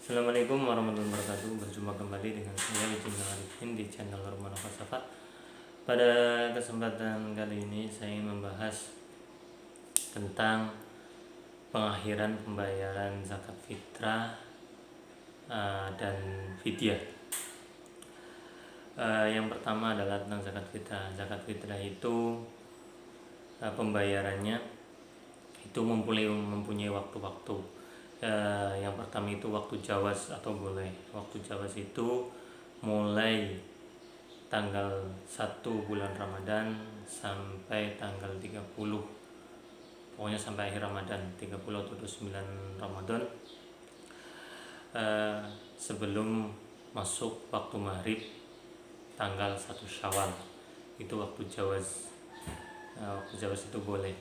Assalamualaikum warahmatullahi wabarakatuh. Berjumpa kembali dengan saya Wijin Arifin di channel Rumah Falsafah. Pada kesempatan kali ini saya ingin membahas tentang pengakhiran pembayaran zakat fitrah dan fidyah. Yang pertama adalah tentang zakat fitrah. Zakat fitrah itu pembayarannya itu mempunyai waktu-waktu. Yang pertama itu waktu jawaz atau boleh. Waktu jawaz itu mulai tanggal 1 bulan Ramadan sampai tanggal 30, pokoknya sampai akhir Ramadan, 30 atau 29 Ramadan, sebelum masuk waktu maghrib tanggal 1 Syawal. Itu waktu jawaz. Waktu jawaz itu boleh.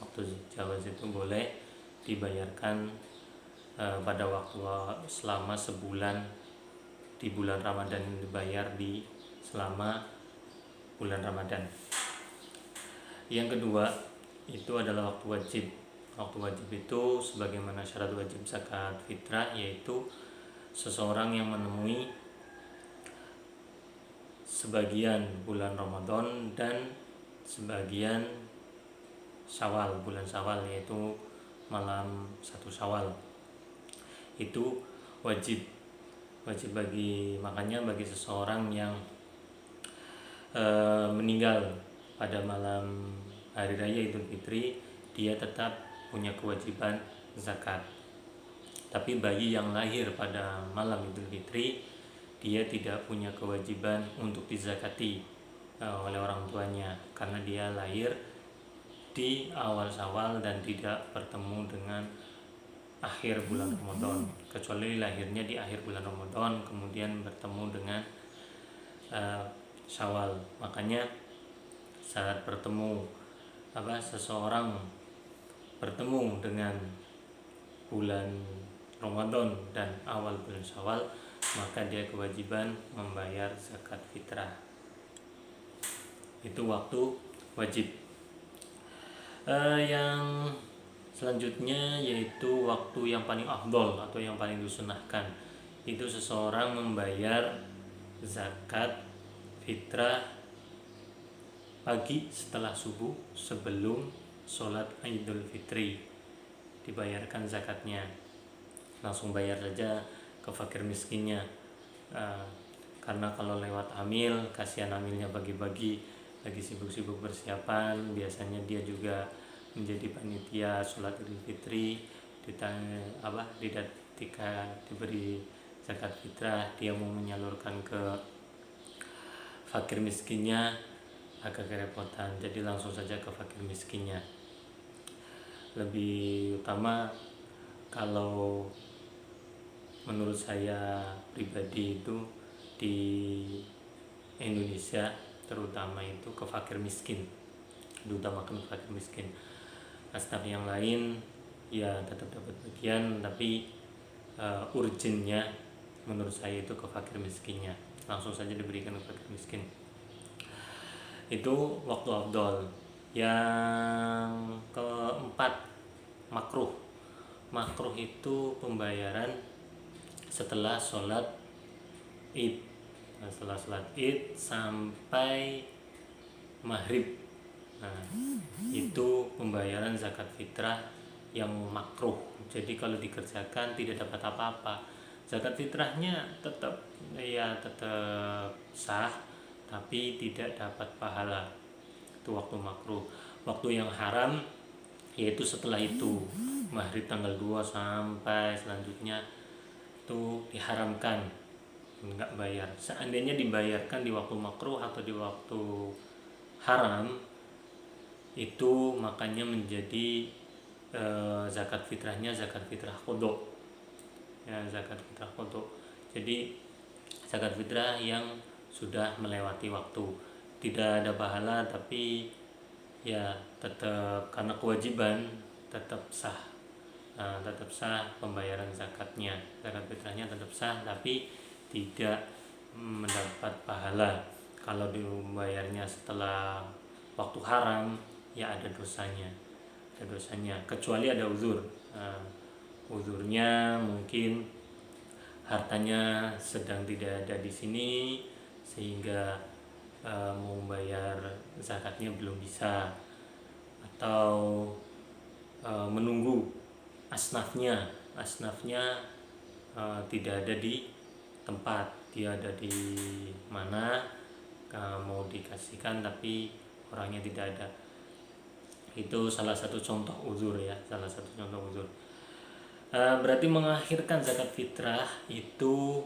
Waktu jawaz itu boleh dibayarkan pada waktu selama sebulan di bulan Ramadan, dibayar di selama bulan Ramadan. Yang kedua itu adalah waktu wajib. Waktu wajib itu sebagaimana syarat wajib zakat fitrah, yaitu seseorang yang menemui sebagian bulan Ramadan dan sebagian Syawal, bulan Syawal, yaitu malam 1 Syawal, itu wajib makanya bagi seseorang yang meninggal pada malam hari raya Idul Fitri, dia tetap punya kewajiban zakat. Tapi bagi yang lahir pada malam Idul Fitri, dia tidak punya kewajiban untuk dizakati oleh orang tuanya, karena dia lahir di awal Syawal dan tidak bertemu dengan akhir bulan Ramadan, kecuali lahirnya di akhir bulan Ramadan kemudian bertemu dengan Syawal. Makanya saat seseorang bertemu dengan bulan Ramadan dan awal bulan Syawal, maka dia kewajiban membayar zakat fitrah. Itu waktu wajib. Yang selanjutnya yaitu waktu yang paling afdol atau yang paling disunahkan, itu seseorang membayar zakat fitrah pagi setelah subuh, sebelum sholat Idul Fitri. Dibayarkan zakatnya, langsung bayar saja ke fakir miskinnya, karena kalau lewat amil, kasihan amilnya bagi-bagi, lagi sibuk-sibuk persiapan, biasanya dia juga menjadi panitia sholat Idul Fitri. Ketika diberi zakat fitrah, dia mau menyalurkan ke fakir miskinnya, agak kerepotan, jadi langsung saja ke fakir miskinnya. Lebih utama kalau menurut saya pribadi itu di Indonesia terutama itu ke fakir miskin, diutamakan ke fakir miskin. Staf yang lain ya tetap dapat bagian, tapi urgennya menurut saya itu ke fakir miskinnya, langsung saja diberikan ke fakir miskin. Itu waktu afdol. Yang keempat, makruh itu pembayaran setelah sholat id, sampai maghrib. Itu pembayaran zakat fitrah yang makruh. Jadi kalau dikerjakan tidak dapat apa-apa. Zakat fitrahnya tetap sah, tapi tidak dapat pahala. Itu waktu makruh. Waktu yang haram yaitu setelah itu, maghrib tanggal 2 sampai selanjutnya, itu diharamkan, enggak bayar. Seandainya dibayarkan di waktu makruh atau di waktu haram, itu makanya menjadi zakat fitrahnya zakat fitrah qodok, ya, zakat fitrah qodok. Jadi zakat fitrah yang sudah melewati waktu, tidak ada pahala, tapi ya tetap karena kewajiban tetap sah. Tetap sah pembayaran zakatnya, zakat fitrahnya tetap sah, tapi tidak mendapat pahala. Kalau dibayarnya setelah waktu haram, ya ada dosanya, kecuali ada uzurnya, mungkin hartanya sedang tidak ada di sini sehingga mau bayar zakatnya belum bisa, atau menunggu asnafnya tidak ada di tempat, dia ada di mana, mau dikasihkan tapi orangnya tidak ada. Itu salah satu contoh uzur ya, berarti mengakhirkan zakat fitrah itu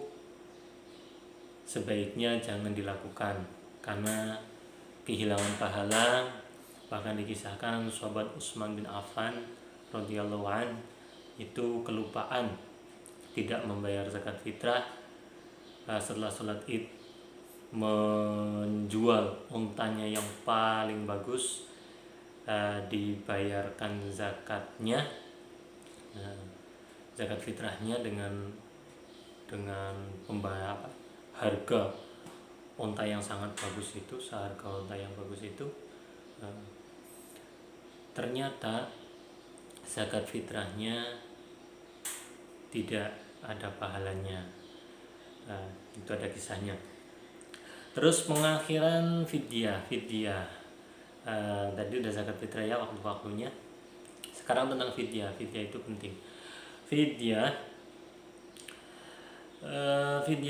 sebaiknya jangan dilakukan karena kehilangan pahala. Bahkan dikisahkan sahabat Utsman bin Affan radhiyallahu an itu kelupaan tidak membayar zakat fitrah, setelah sholat id menjual untanya yang paling bagus, dibayarkan zakatnya, zakat fitrahnya dengan pembayar harga unta yang sangat bagus itu, seharga unta yang bagus itu. Ternyata zakat fitrahnya tidak ada pahalanya. Itu ada kisahnya. Terus pengakhiran fidyah. Tadi udah zakat fitrah ya, waktu-waktunya. Sekarang tentang fidyah itu penting. Fidyah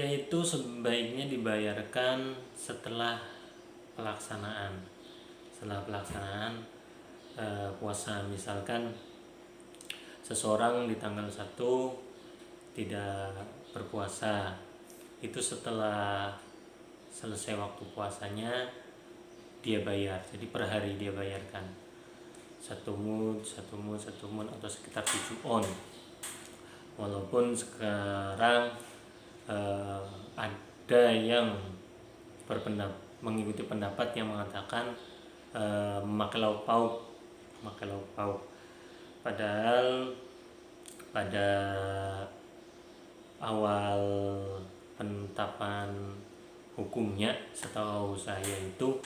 itu sebaiknya dibayarkan setelah pelaksanaan puasa. Misalkan seseorang di tanggal 1 tidak berpuasa, itu setelah selesai waktu puasanya dia bayar. Jadi per hari dia bayarkan 1 mud atau sekitar 7 on. Walaupun sekarang ada yang mengikuti pendapat yang mengatakan memakai lauk pauk. Padahal pada awal penetapan hukumnya setahu saya itu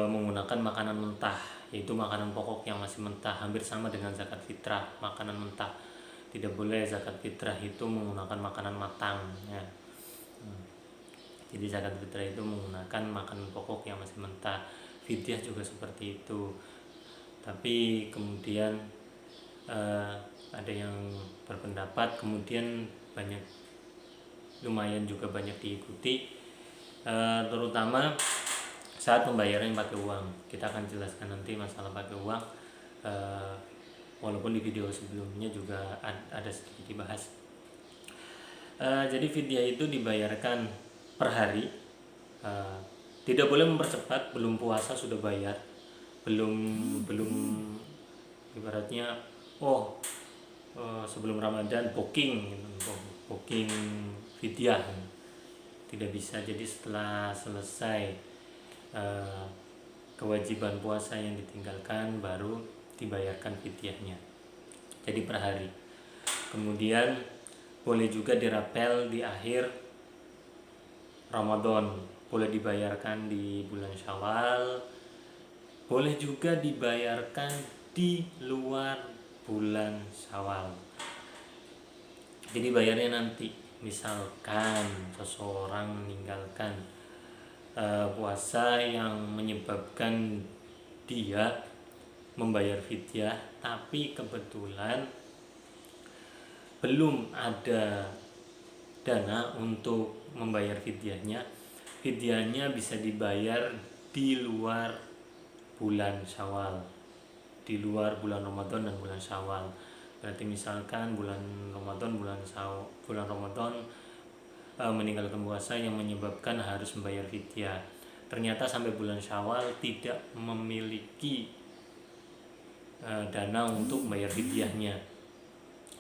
menggunakan makanan mentah, yaitu makanan pokok yang masih mentah, hampir sama dengan zakat fitrah, makanan mentah. Tidak boleh zakat fitrah itu menggunakan makanan matang ya. Jadi zakat fitrah itu menggunakan makanan pokok yang masih mentah. Fidyah juga seperti itu. Tapi kemudian ada yang berpendapat, kemudian lumayan juga banyak diikuti, terutama saat pembayaran pakai uang. Kita akan jelaskan nanti masalah pakai uang, walaupun di video sebelumnya juga ada sedikit dibahas. Jadi fidyah itu dibayarkan per hari, tidak boleh mempercepat, belum puasa sudah bayar, belum ibaratnya sebelum Ramadan booking fidyah, tidak bisa. Jadi setelah selesai kewajiban puasa yang ditinggalkan baru dibayarkan fidyahnya, jadi per hari. Kemudian boleh juga dirapel di akhir Ramadan, boleh dibayarkan di bulan Syawal, boleh juga dibayarkan di luar bulan Syawal. Jadi bayarnya nanti, misalkan seseorang meninggalkan puasa yang menyebabkan dia membayar fidyah, tapi kebetulan belum ada dana untuk membayar fidyahnya bisa dibayar di luar bulan Syawal, di luar bulan Ramadan dan bulan Syawal. Berarti misalkan bulan Ramadan meninggalkan puasa yang menyebabkan harus membayar fidyah, ternyata sampai bulan Syawal tidak memiliki dana untuk membayar fidyahnya,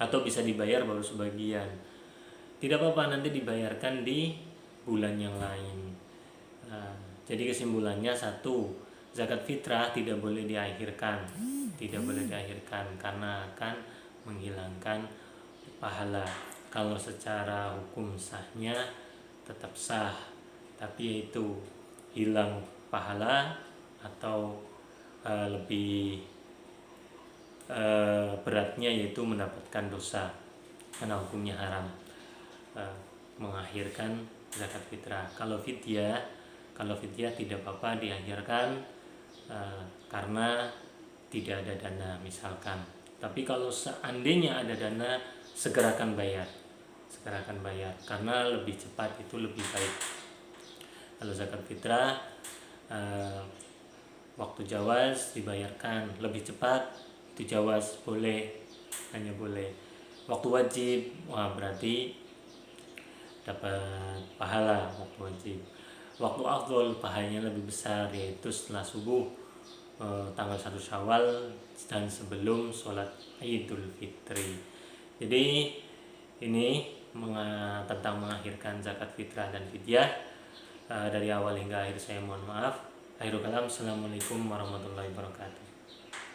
atau bisa dibayar baru sebagian, tidak apa-apa, nanti dibayarkan di bulan yang lain. Jadi kesimpulannya, 1, zakat fitrah tidak boleh diakhirkan karena akan menghilangkan pahala. Kalau secara hukum sahnya tetap sah, tapi itu hilang pahala, atau lebih beratnya yaitu mendapatkan dosa karena hukumnya haram. mengakhirkan zakat fitrah. Kalau fidyah tidak apa-apa diakhirkan karena tidak ada dana misalkan. Tapi kalau seandainya ada dana, segerakan bayar karena lebih cepat itu lebih baik. Kalau zakat fitrah waktu jawaz dibayarkan lebih cepat, itu jawaz hanya boleh. Waktu wajib, berarti dapat pahala waktu wajib. Waktu afdol pahalanya lebih besar, yaitu setelah subuh tanggal 1 Syawal dan sebelum sholat Idul Fitri. Jadi ini tentang mengakhirkan zakat fitrah dan fidyah. Dari awal hingga akhir saya mohon maaf. Akhirul kalam, assalamualaikum warahmatullahi wabarakatuh.